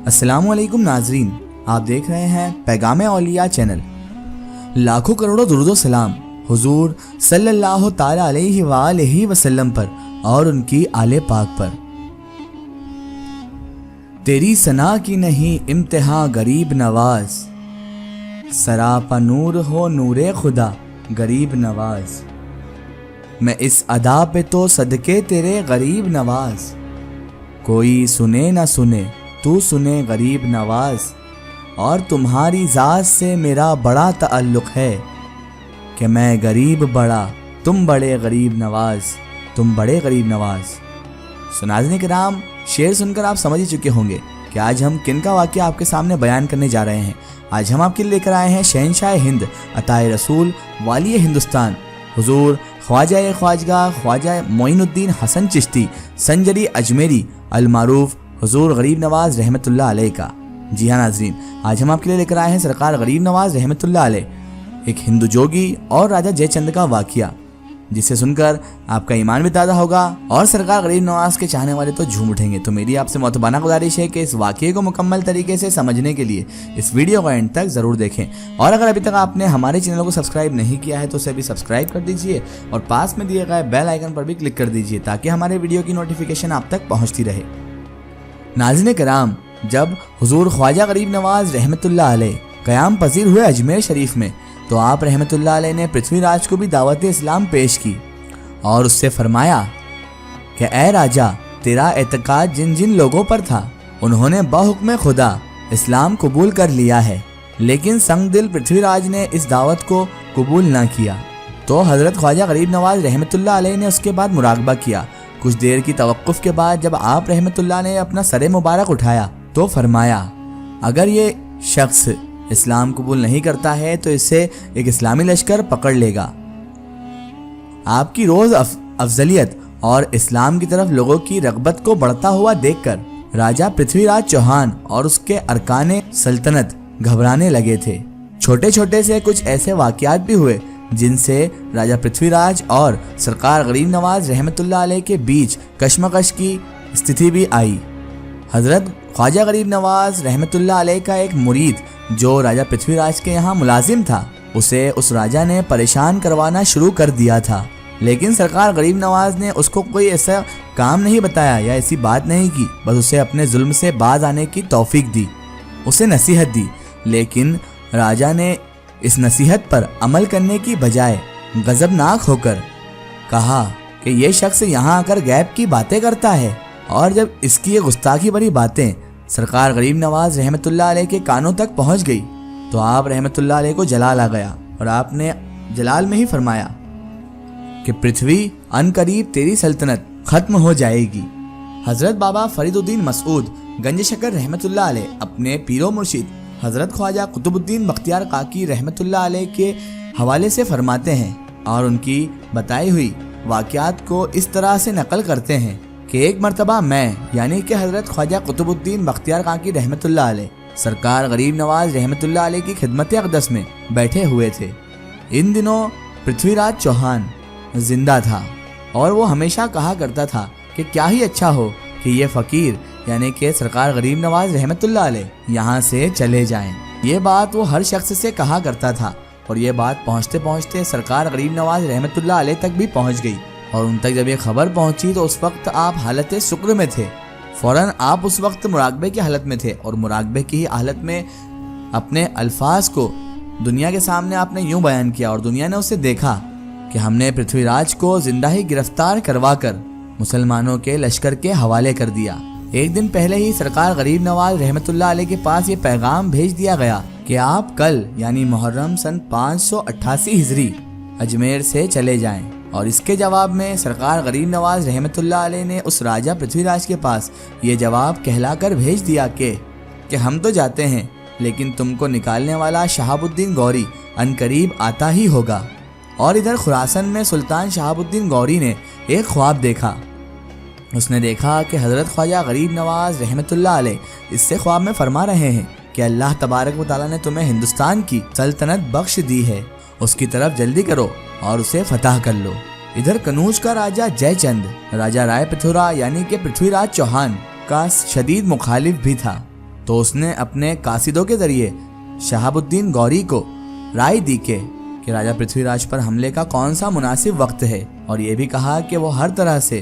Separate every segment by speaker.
Speaker 1: अस्सलाम वालेकुम नाजरीन, आप देख रहे हैं पैगाम औलिया चैनल। लाखों करोड़ों दुरूद सलाम हुजूर सल्लल्लाहु ताला अलैहि वसल्लम पर और उनकी आले पाक पर। तेरी सना की नहीं इम्तिहां गरीब नवाज, सरापा नूर हो नूरे खुदा गरीब नवाज। मैं इस अदा पे तो सदके तेरे गरीब नवाज, कोई सुने ना सुने तू सुने गरीब नवाज। और तुम्हारी ज़ात से मेरा बड़ा ताल्लुक़ है कि मैं गरीब बड़ा तुम बड़े गरीब नवाज, तुम बड़े गरीब नवाज। नाज़रीन किराम, शेर सुनकर आप समझ ही चुके होंगे कि आज हम किन का वाक़या आपके सामने बयान करने जा रहे हैं। आज हम आपके लिए लेकर आए हैं शहंशाह हिंद अताए रसूल वाली हिंदुस्तान हुजूर ख्वाजा ख्वाजगा ख्वाजा मोइनुद्दीन हसन चिश्ती संजरी अजमेरी अलमारूफ हुजूर गरीब नवाज रहमतुल्लाह अलैह का। जी हाँ नाज़रीन, आज हम आपके लिए लेकर आए हैं सरकार गरीब नवाज रहमतुल्लाह अलैह, एक हिंदू जोगी और राजा जयचंद का वाक़या, जिसे सुनकर आपका ईमान भी ताज़ा होगा और सरकार गरीब नवाज के चाहने वाले तो झूम उठेंगे। तो मेरी आपसे मोतबाना गुजारिश है कि इस वाक़ये को मुकम्मल तरीके से समझने के लिए इस वीडियो को एंड तक ज़रूर देखें। और अगर अभी तक आपने हमारे चैनल को सब्सक्राइब नहीं किया है तो उसे भी सब्सक्राइब कर दीजिए और पास में दिए गए बेल आइकन पर भी क्लिक कर दीजिए ताकि हमारे वीडियो की नोटिफिकेशन आप तक पहुँचती रहे। नाज़रीन किराम, जब हुजूर ख्वाजा गरीब नवाज रहमतुल्लाह अलैह क़याम पजीर हुए अजमेर शरीफ में तो आप रहमतुल्लाह अलैह ने पृथ्वीराज को भी दावत इस्लाम पेश की और उससे फरमाया कि ए राजा, तेरा एतकाद जिन जिन लोगों पर था उन्होंने बहुक्म खुदा इस्लाम कबूल कर लिया है, लेकिन संग दिल पृथ्वीराज ने इस दावत को कबूल ना किया। तो हज़रत ख्वाजा गरीब नवाज रहमतुल्लाह अलैह ने उसके बाद मुराकबा किया। कुछ देर की तवक्कुफ के बाद जब आप रहमतुल्लाह ने अपना सरे मुबारक उठाया तो फरमाया, अगर ये शख्स इस्लाम कबूल नहीं करता है तो इसे एक इस्लामी लश्कर पकड़ लेगा। आपकी रोज़ अफजलियत और इस्लाम की तरफ लोगों की रगबत को बढ़ता हुआ देखकर राजा पृथ्वीराज चौहान और उसके अरकाने सल्तनत घबराने लगे थे। छोटे छोटे से कुछ ऐसे वाक़यात भी हुए जिनसे राजा पृथ्वीराज और सरकार गरीब नवाज रहमतुल्लाह अलैह के बीच कशमकश की स्थिति भी आई। हज़रत ख्वाजा गरीब नवाज रहमतुल्लाह अलैह का एक मुरीद जो राजा पृथ्वीराज के यहाँ मुलाजिम था, उसे उस राजा ने परेशान करवाना शुरू कर दिया था, लेकिन सरकार गरीब नवाज ने उसको कोई ऐसा काम नहीं बताया या ऐसी बात नहीं की, बस उसे अपने जुल्म से बाज आने की तौफीक दी, उसे नसीहत दी। लेकिन राजा ने इस नसीहत पर अमल करने की बजाय गज़बनाक होकर कहा कि ये शख्स यहाँ आकर गैब की बातें करता है। और जब इसकी ये गुस्ताखी भरी बातें सरकार गरीब नवाज रहमतुल्लाह अलैह के कानों तक पहुँच गई तो आप रहमतुल्लाह अलैह को जलाल आ गया और आपने जलाल में ही फरमाया कि पृथ्वी अनकरीब तेरी सल्तनत खत्म हो जाएगी। हज़रत बाबा फरीदुद्दीन मसूद गंज शकर रहमतुल्लाह अलैह अपने पीरो मुर्शिद हज़रत ख्वाजा कुतुबुद्दीन बख्तियार काकी रहमतुल्लाह अलैह के हवाले से फरमाते हैं और उनकी बताई हुई वाक़यात को इस तरह से नकल करते हैं कि एक मरतबा मैं यानी कि हज़रत ख्वाजा कुतुबुद्दीन बख्तियार काकी रहमतुल्लाह अलैह सरकार गरीब नवाज रहमतुल्लाह अलैह की खिदमत अक़दस में बैठे हुए थे। इन दिनों पृथ्वीराज चौहान जिंदा था और वो हमेशा कहा करता था कि क्या ही अच्छा हो कि ये फ़कीर यानी कि सरकार गरीब नवाज रहमतुल्लाह अलैह यहाँ से चले जाएं। ये बात वो हर शख्स से कहा करता था और ये बात पहुँचते पहुँचते सरकार गरीब नवाज रहमतुल्लाह अलैह तक भी पहुँच गई। और उन तक जब ये खबर पहुँची तो उस वक्त आप हालत शुक्र में थे। फ़ौरन आप उस वक्त मुराकबे की हालत में थे और मुराकबे की हालत में अपने अल्फाज को दुनिया के सामने आपने यूँ बयान किया और दुनिया ने उसे देखा कि हमने पृथ्वीराज को जिंदा ही गिरफ्तार करवा कर मुसलमानों के लश्कर के हवाले कर दिया। एक दिन पहले ही सरकार गरीब नवाज रहमतुल्लाह अलैह के पास ये पैगाम भेज दिया गया कि आप कल यानी मुहर्रम सन 588 हिजरी अजमेर से चले जाएं। और इसके जवाब में सरकार गरीब नवाज रहमतुल्लाह अलैह ने उस राजा पृथ्वीराज के पास ये जवाब कहलाकर भेज दिया कि हम तो जाते हैं लेकिन तुमको निकालने वाला शहाबुद्दीन गौरी अनकरीब आता ही होगा। और इधर खुरासन में सुल्तान शहाबुद्दीन गौरी ने एक ख्वाब देखा। उसने देखा कि हज़रत ख्वाजा गरीब नवाज रहमतुल्लाह अलैह इससे ख्वाब में फरमा रहे हैं कि अल्लाह तबारक व तआला ने तुम्हें हिंदुस्तान की सल्तनत बख्श दी है, उसकी तरफ जल्दी करो और उसे फतह कर लो। इधर कनूज का राजा जयचंद राजा राय पिथौरा यानी कि पृथ्वीराज चौहान का शदीद मुखालिफ भी था। تو اس نے اپنے قاصدوں کے ذریعے شہاب الدین غوری کو رائے دی کہ راجہ پرتھوی راج پر حملے کا کون سا مناسب وقت ہے، اور یہ بھی کہا کہ وہ ہر طرح سے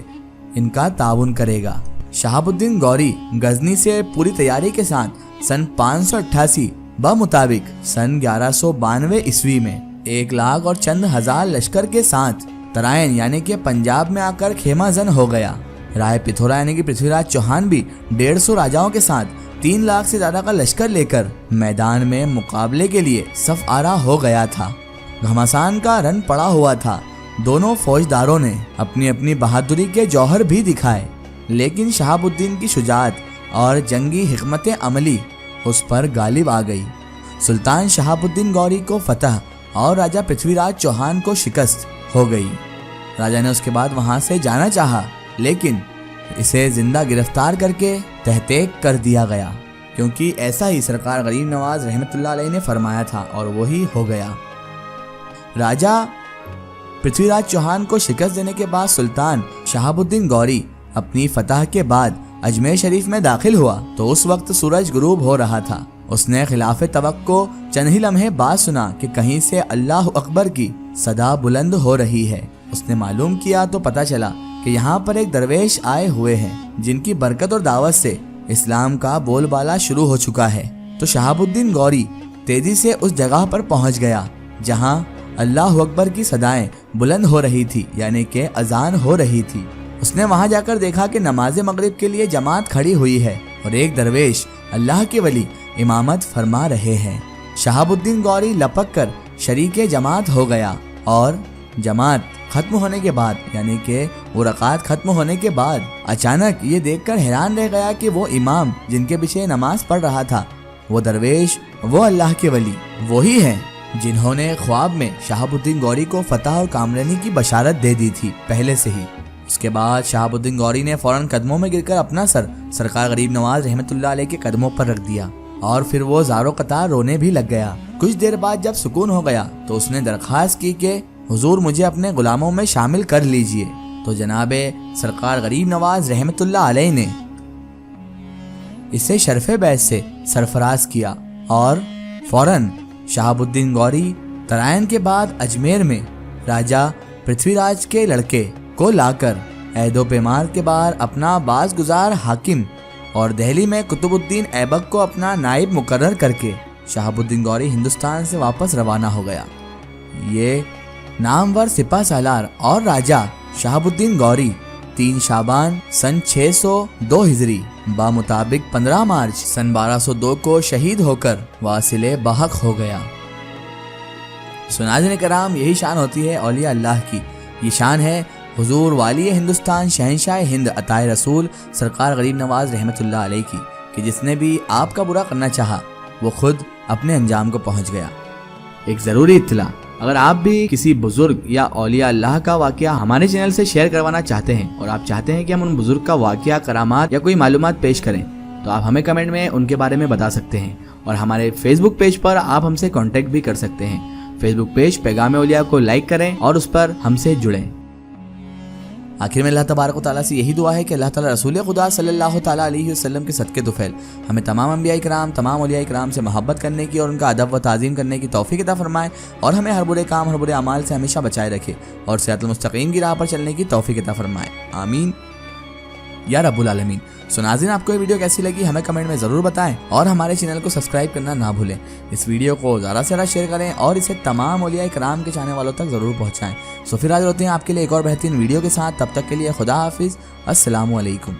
Speaker 1: ان کا تعاون کرے گا۔ شہاب الدین غوری غزنی سے پوری تیاری کے ساتھ سن 588 بمطابق سن 1192 عیسوی میں 1,00,000 اور چند ہزار لشکر کے ساتھ ترائن یعنی کہ پنجاب میں آ کر خیمہ زن ہو گیا۔ رائے پتھورا یعنی کہ پرتھوی راج چوہان بھی 150 راجاؤں کے ساتھ 3,00,000 سے زیادہ کا لشکر لے کر میدان میں مقابلے کے لیے صف آرا ہو گیا تھا۔ گھمسان کا رن پڑا ہوا تھا۔ دونوں فوجداروں نے اپنی اپنی بہادری کے جوہر بھی دکھائے، لیکن شہاب الدین کی شجاعت اور جنگی حکمت عملی اس پر غالب آ گئی۔ سلطان شہاب الدین غوری کو فتح اور راجہ پرتھوی راج چوہان کو شکست ہو گئی۔ راجہ نے اس کے بعد وہاں سے جانا چاہا، لیکن اسے زندہ گرفتار کر کے تحقیق کر دیا گیا، کیونکہ ایسا ہی سرکار غریب نواز رحمت اللہ علیہ نے فرمایا تھا، اور وہی ہو گیا۔ راجہ پرتھوی راج چوہان کو شکست دینے کے بعد سلطان شہاب الدین غوری اپنی فتح کے بعد اجمیر شریف میں داخل ہوا تو اس وقت سورج غروب ہو رہا تھا۔ اس نے خلاف توقع چند ہی لمحے بعد سنا کہ کہیں سے اللہ اکبر کی صدا بلند ہو رہی ہے۔ اس نے معلوم کیا تو پتہ چلا کہ یہاں پر ایک درویش آئے ہوئے ہیں جن کی برکت اور دعوت سے اسلام کا بول بالا شروع ہو چکا ہے۔ تو شہاب الدین غوری تیزی سے اس جگہ پر پہنچ گیا جہاں اللہ اکبر کی صدائیں بلند ہو رہی تھی، یعنی کہ اذان ہو رہی تھی۔ اس نے وہاں جا کر دیکھا کہ نماز مغرب کے لیے جماعت کھڑی ہوئی ہے اور ایک درویش اللہ کے ولی امامت فرما رہے ہیں۔ شہاب الدین غوری لپک کر شریک جماعت ہو گیا، اور جماعت ختم ہونے کے بعد یعنی کہ وہ رکعت ختم ہونے کے بعد اچانک یہ دیکھ کر حیران رہ گیا کہ وہ امام جن کے پیچھے نماز پڑھ رہا تھا، وہ درویش، وہ اللہ کے ولی وہی ہیں جنہوں نے خواب میں شہاب الدین غوری کو فتح اور کامرانی کی بشارت دے دی تھی پہلے سے ہی۔ اس کے بعد شہاب الدین غوری نے فوراً قدموں میں گر کر اپنا سر سرکار غریب نواز رحمت اللہ علیہ کے قدموں پر رکھ دیا، اور پھر وہ زاروں قطار رونے بھی لگ گیا۔ کچھ دیر بعد جب سکون ہو گیا تو اس نے درخواست کی کہ حضور مجھے اپنے غلاموں میں شامل کر لیجئے۔ تو جناب سرکار غریب نواز رحمت اللہ علیہ نے اسے شرف بیعت سے سرفراز کیا، اور فوراً شہاب الدین غوری ترائن کے بعد اجمیر میں راجہ پرتھوی راج کے لڑکے کو لا کر عہد و پیمان کے بعد اپنا باز گزار حاکم اور دہلی میں قطب الدین ایبک کو اپنا نائب مقرر کر کے شہاب الدین غوری ہندوستان سے واپس روانہ ہو گیا۔ یہ نامور سپہ سالار اور راجہ شہاب الدین غوری 3 شعبان سن 602 ہجری بمطابق 15 مارچ سن 1202 کو شہید ہو کر واصل بحق ہو گیا۔ ناظرین کرام، یہی شان ہوتی ہے اولیاء اللہ کی۔ یہ شان ہے حضور والی ہندوستان شہنشاہ ہند عطائے رسول سرکار غریب نواز رحمت اللہ علیہ کی، کہ جس نے بھی آپ کا برا کرنا چاہا وہ خود اپنے انجام کو پہنچ گیا۔ ایک ضروری اطلاع، اگر آپ بھی کسی بزرگ یا اولیاء اللہ کا واقعہ ہمارے چینل سے شیئر کروانا چاہتے ہیں، اور آپ چاہتے ہیں کہ ہم ان بزرگ کا واقعہ، کرامات یا کوئی معلومات پیش کریں، تو آپ ہمیں کمنٹ میں ان کے بارے میں بتا سکتے ہیں، اور ہمارے فیس بک پیج پر آپ ہم سے کانٹیکٹ بھی کر سکتے ہیں۔ فیس بک پیج پیغام اولیاء کو لائک کریں اور اس پر ہم سے جڑیں۔ آخر میں اللہ تبارک و تعالیٰ سے یہی دعا ہے کہ اللہ تعالیٰ رسول خدا صلی اللہ تعالیٰ علیہ وسلم کے صدقے طفیل ہمیں تمام انبیاء کرام، تمام اولیاء کرام سے محبت کرنے کی اور ان کا ادب و تعظیم کرنے کی توفیق عطا فرمائے، اور ہمیں ہر برے کام، ہر برے اعمال سے ہمیشہ بچائے رکھے، اور صراط المستقیم کی راہ پر چلنے کی توفیق عطا فرمائے، آمین یا رب العالمین۔ ناظرین، آپ کو یہ ویڈیو کیسی لگی ہمیں کمنٹ میں ضرور بتائیں، اور ہمارے چینل کو سبسکرائب کرنا نہ بھولیں۔ اس ویڈیو کو زیادہ سے زیادہ شیئر کریں اور اسے تمام اولیاء کرام کے چاہنے والوں تک ضرور پہنچائیں۔ پھر حاضر ہوتے ہیں آپ کے لیے ایک اور بہترین ویڈیو کے ساتھ، تب تک کے لیے خدا حافظ، السلام علیکم۔